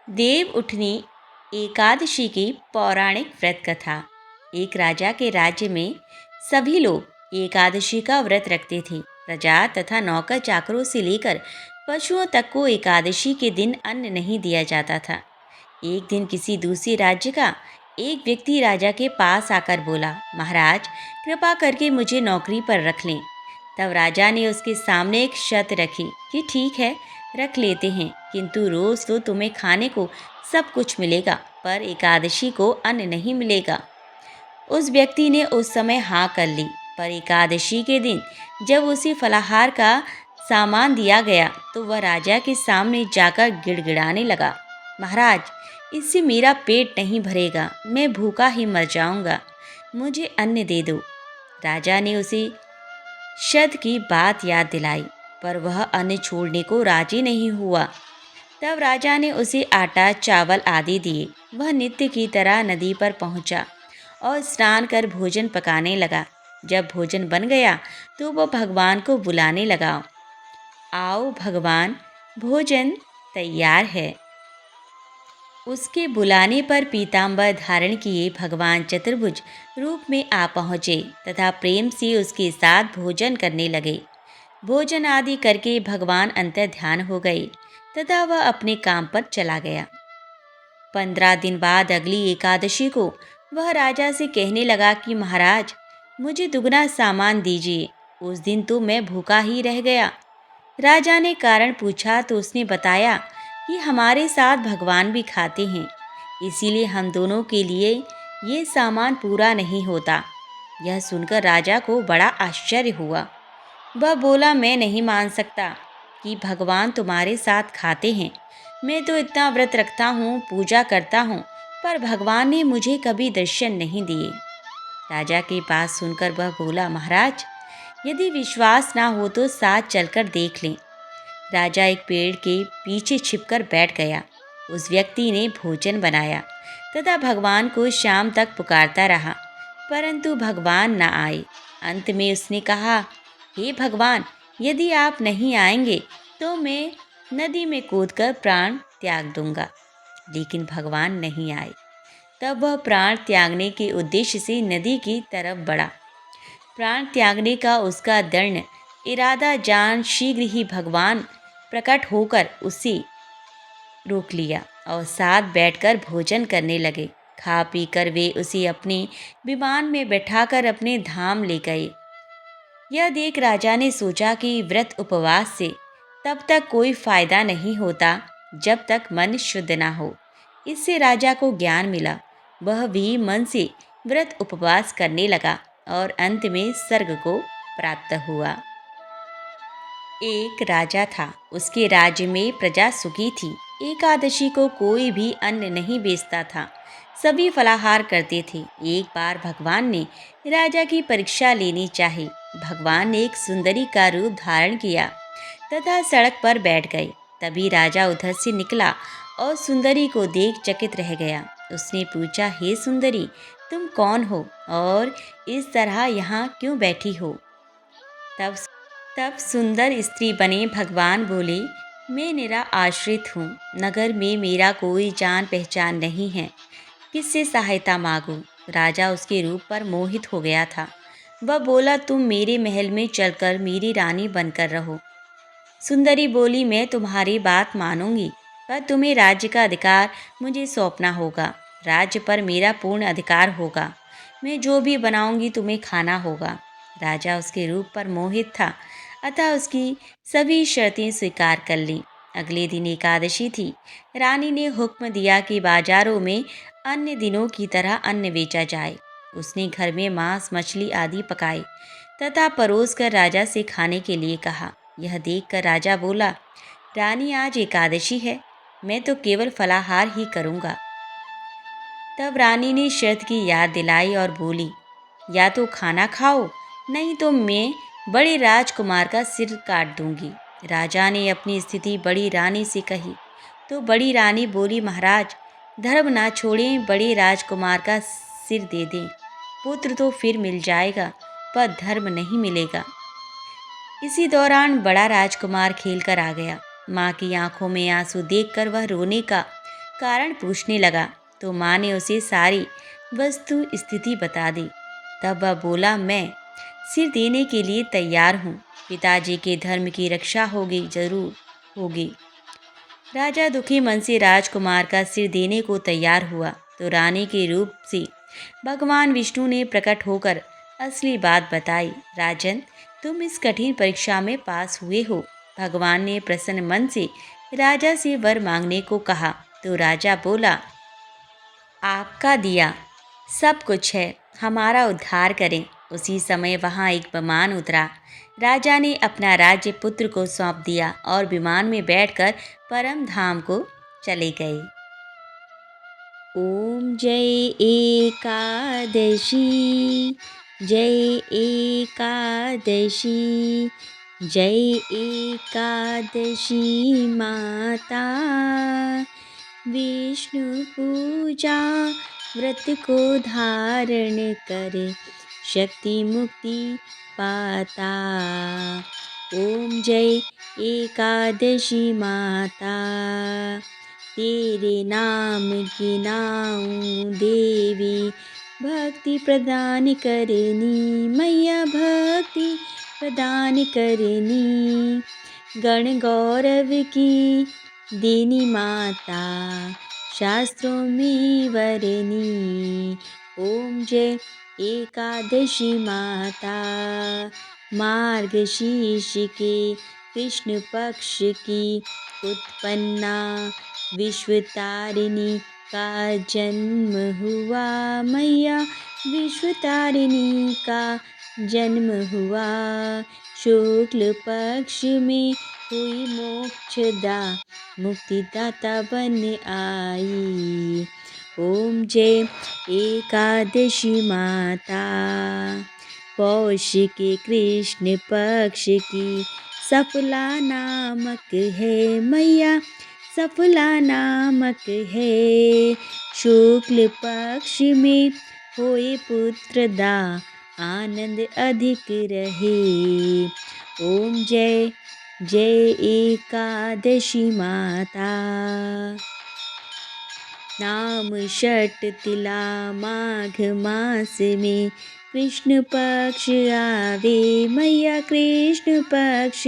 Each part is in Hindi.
देव उठनी एकादशी की पौराणिक व्रत कथा। एक राजा के राज्य में सभी लोग एकादशी का व्रत रखते थे। प्रजा तथा नौकर चाकरों से लेकर पशुओं तक को एकादशी के दिन अन्न नहीं दिया जाता था। एक दिन किसी दूसरे राज्य का एक व्यक्ति राजा के पास आकर बोला, महाराज कृपा करके मुझे नौकरी पर रख लें। तब राजा ने उसके सामने एक शर्त रखी कि ठीक है, रख लेते हैं, किंतु रोज तो तुम्हें खाने को सब कुछ मिलेगा, पर एकादशी को अन्न नहीं मिलेगा। उस व्यक्ति ने उस समय हाँ कर ली, पर एकादशी के दिन जब उसे फलाहार का सामान दिया गया तो वह राजा के सामने जाकर गिड़गिड़ाने लगा, महाराज इससे मेरा पेट नहीं भरेगा, मैं भूखा ही मर जाऊंगा, मुझे अन्न दे दो। राजा ने उसे शद की बात याद दिलाई, पर वह अन्न छोड़ने को राजी नहीं हुआ। तब राजा ने उसे आटा चावल आदि दिए। वह नित्य की तरह नदी पर पहुंचा और स्नान कर भोजन पकाने लगा। जब भोजन बन गया तो वह भगवान को बुलाने लगा, आओ भगवान, भोजन तैयार है। उसके बुलाने पर पीताम्बर धारण किए भगवान चतुर्भुज रूप में आ पहुँचे तथा प्रेम से उसके साथ भोजन करने लगे। भोजन आदि करके भगवान अंतर ध्यान हो गए तथा वह अपने काम पर चला गया। 15 दिन बाद अगली एकादशी को वह राजा से कहने लगा कि महाराज मुझे दुगना सामान दीजिए, उस दिन तो मैं भूखा ही रह गया। राजा ने कारण पूछा तो उसने बताया कि हमारे साथ भगवान भी खाते हैं, इसीलिए हम दोनों के लिए ये सामान पूरा नहीं होता। यह सुनकर राजा को बड़ा आश्चर्य हुआ। वह बोला, मैं नहीं मान सकता कि भगवान तुम्हारे साथ खाते हैं। मैं तो इतना व्रत रखता हूँ, पूजा करता हूँ, पर भगवान ने मुझे कभी दर्शन नहीं दिए। राजा की बात सुनकर वह बोला, महाराज यदि विश्वास ना हो तो साथ चलकर देख लें। राजा एक पेड़ के पीछे छिपकर बैठ गया। उस व्यक्ति ने भोजन बनाया तथा भगवान को शाम तक पुकारता रहा, परंतु भगवान न आए। अंत में उसने कहा, हे भगवान, यदि आप नहीं आएंगे तो मैं नदी में कूदकर प्राण त्याग दूंगा। लेकिन भगवान नहीं आए। तब वह प्राण त्यागने के उद्देश्य से नदी की तरफ बढ़ा। प्राण त्यागने का उसका दृढ़ इरादा जान शीघ्र ही भगवान प्रकट होकर उसे रोक लिया और साथ बैठकर भोजन करने लगे। खा पी कर वे उसे अपने विमान में बैठाकर अपने धाम ले गए। यह देख राजा ने सोचा कि व्रत उपवास से तब तक कोई फायदा नहीं होता जब तक मन शुद्ध ना हो। इससे राजा को ज्ञान मिला। वह भी मन से व्रत उपवास करने लगा और अंत में स्वर्ग को प्राप्त हुआ। एक राजा था, उसके राज्य में प्रजा सुखी थी। एकादशी को कोई भी अन्न नहीं बेचता था, सभी फलाहार करते थे। एक बार भगवान ने राजा की परीक्षा लेनी चाही। भगवान ने एक सुंदरी का रूप धारण किया तथा सड़क पर बैठ गए। तभी राजा उधर से निकला और सुंदरी को देख चकित रह गया। उसने पूछा, हे सुंदरी, तुम कौन हो और इस तरह यहाँ क्यों बैठी हो? तब तब सुंदर स्त्री बने भगवान बोले, मैं निरा आश्रित हूँ, नगर में मेरा कोई जान पहचान नहीं है, किससे सहायता मांगूं? राजा उसके रूप पर मोहित हो गया था। वह बोला, तुम मेरे महल में चलकर मेरी रानी बनकर रहो। सुंदरी बोली, मैं तुम्हारी बात मानूंगी, पर तुम्हें राज्य का अधिकार मुझे सौंपना होगा। राज्य पर मेरा पूर्ण अधिकार होगा। मैं जो भी बनाऊंगी तुम्हें खाना होगा। राजा उसके रूप पर मोहित था, अतः उसकी सभी शर्तें स्वीकार कर लीं। अगले दिन एकादशी थी। रानी ने हुक्म दिया कि बाजारों में अन्य दिनों की तरह अन्न बेचा जाए। उसने घर में मांस मछली आदि पकाए तथा परोस कर राजा से खाने के लिए कहा। यह देखकर राजा बोला, रानी आज एकादशी है, मैं तो केवल फलाहार ही करूँगा। तब रानी ने शर्त की याद दिलाई और बोली, या तो खाना खाओ, नहीं तो मैं बड़े राजकुमार का सिर काट दूंगी। राजा ने अपनी स्थिति बड़ी रानी से कही तो बड़ी रानी बोली, महाराज धर्म ना छोड़ें, बड़े राजकुमार का सिर दे दें। पुत्र तो फिर मिल जाएगा, पर धर्म नहीं मिलेगा। इसी दौरान बड़ा राजकुमार खेल कर आ गया। माँ की आंखों में आंसू देखकर वह रोने का कारण पूछने लगा तो माँ ने उसे सारी वस्तु स्थिति बता दी। तब वह बोला, मैं सिर देने के लिए तैयार हूँ। पिताजी के धर्म की रक्षा होगी, जरूर होगी। राजा दुखी मन से राजकुमार का सिर देने को तैयार हुआ तो रानी के रूप से भगवान विष्णु ने प्रकट होकर असली बात बताई। राजन, तुम इस कठिन परीक्षा में पास हुए हो। भगवान ने प्रसन्न मन से राजा से वर मांगने को कहा तो राजा बोला, आपका दिया सब कुछ है, हमारा उद्धार करें। उसी समय वहाँ एक विमान उतरा। राजा ने अपना राज्य पुत्र को सौंप दिया और विमान में बैठकर परम धाम को चले गए। ओम जय एकादशी, जय एकादशी, जय एकादशी माता। विष्णु पूजा व्रत को धारण करे, शक्ति मुक्ति पाता। ओम जय एकादशी माता, तेरे नाम गिनाऊं देवी, भक्ति प्रदान करनी मैया, भक्ति प्रदान करनी। गण गौरव की देनी माता, शास्त्रों में वरनी। ओम जय एकादशी माता, मार्गशीर्ष के कृष्ण पक्ष की उत्पन्ना, विश्वतारिणी का जन्म हुआ मैया, विश्वतारिणी का जन्म हुआ। शुक्ल पक्ष में हुई मोक्षदा, मुक्तिदाता बन आई। ओम जय एकादशी माता, पौष के कृष्ण पक्ष की सफला नामक है मैया, सफला नामक है। शुक्ल पक्ष में होए पुत्रदा, आनंद अधिक रहे। ओम जय जय एकादशी माता, नाम षट तिला माघ मास में कृष्ण पक्ष आवे मैया, कृष्ण पक्ष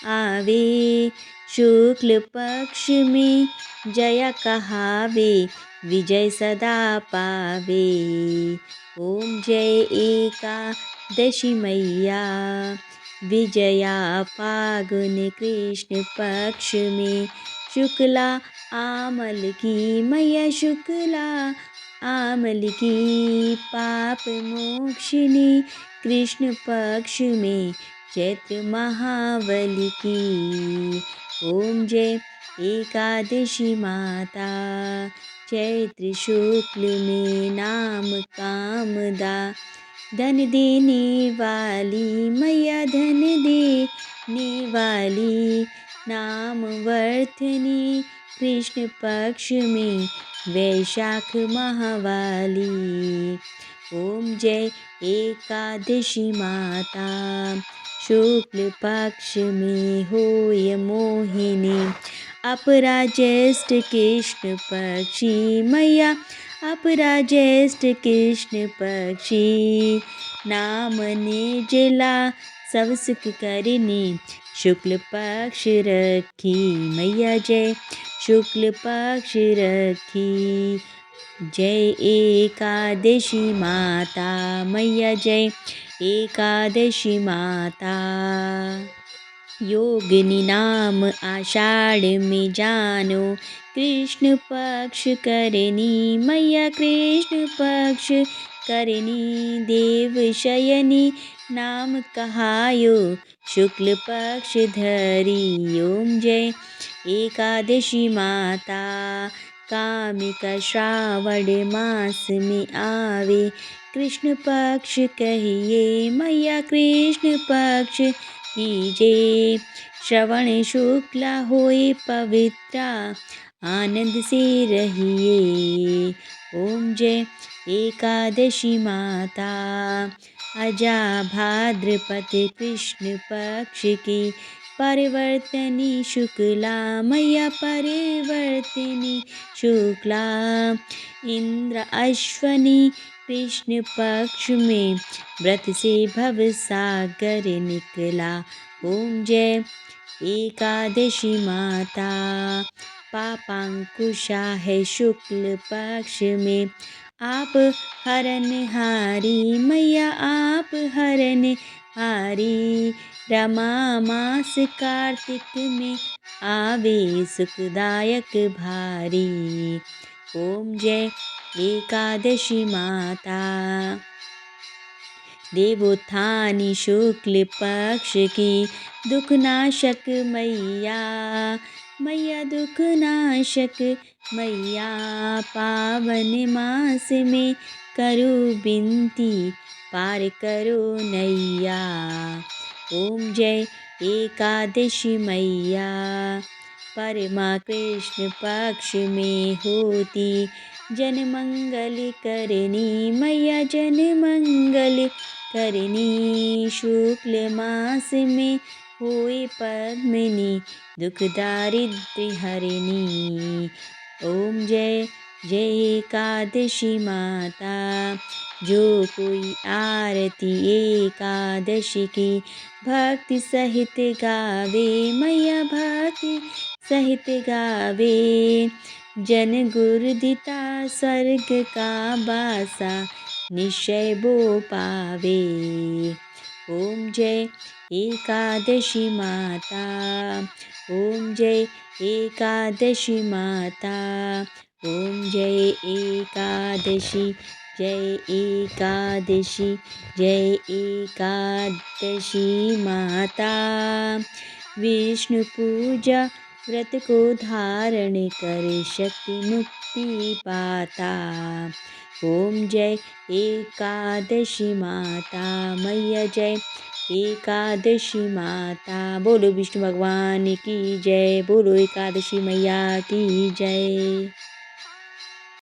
आवे। शुक्ल पक्ष में जया कहावे, विजय सदा पावे। ओम जय एकादशी मैया, विजया फागुन कृष्ण पक्ष में, शुक्ला आमल की मैया, शुक्ला आमल की। पाप मोक्षिणी कृष्ण पक्ष में, चैत्र महाबली की। ओम जय एकादशी माता, चैत्र शुक्ल में नाम कामदा, धन देने वाली मैया, धन देने वाली। नाम वर्धनी कृष्ण पक्ष में, वैशाख महावाली। ओम जय एकादशी माता, शुक्ल पक्ष में होय मोहिनी, अपरा ज्येष्ठ कृष्ण पक्षी मैया, अपरा ज्येष्ठ कृष्ण पक्षी। नाम निर्जला सब सुख करनी, शुक्ल पक्ष रखी मैया, जय शुक्ल पक्ष रखी। जय एकादशी माता मैया, जय एकादशी माता। योगिनी नाम आषाढ़ में जानो, कृष्ण पक्ष करनी मैया, कृष्ण पक्ष करनी। देव शयनी नाम कहायो, शुक्ल पक्ष धरी। ओम जय एकादशी माता, कामिका श्रावण मास में आवे, कृष्ण पक्ष कहिए मैया, कृष्ण पक्ष कीजे। श्रवण शुक्ला होए पवित्रा, आनंद से रहिए। ओम जय एकादशी माता, अजा भाद्रपद कृष्ण पक्ष की, परिवर्तिनी शुक्ला मैया परिवर्तिनी शुक्ला। इंद्र अश्वनी कृष्ण पक्ष में व्रत से भव सागर निकला। ओम जय एकादशी माता। पापांकुशा है शुक्ल पक्ष में, आप हरनहारी मैया आप हरनहारी। रमा मास कार्तिक में आवे सुखदायक भारी। ओम जय एकादशी माता। देवोत्थानी शुक्ल पक्ष की दुखनाशक मैया, मैया दुखनाशक मैया। पावन मास में करो बिनती पार करो नैया। ओम जय एकादशी मैया। परमा कृष्ण पक्ष में होती जन मंगल करनी मैया जन मंगल करनी। शुक्ल मास में होए पद्मिनी दुख दारिद्र्य हरिणी। ओम जय जय एकादशी माता। जो कोई आरती एकादशी की भक्ति सहित गावे मैया भक्ति सहित गावे। जन गुरुदिता स्वर्ग का बासा निश्चय वो पावे। ओम जय एकादशी माता। ओम जय एकादशी माता। ओम जय एकादशी जय एकादशी जय एकादशी माता। विष्णु पूजा व्रत को धारण कर शक्ति मुक्ति पाता। ओम जय एकादशी माता मैया जय एकादशी माता। बोलो विष्णु भगवान की जय, बोलो एकादशी मैया की जय।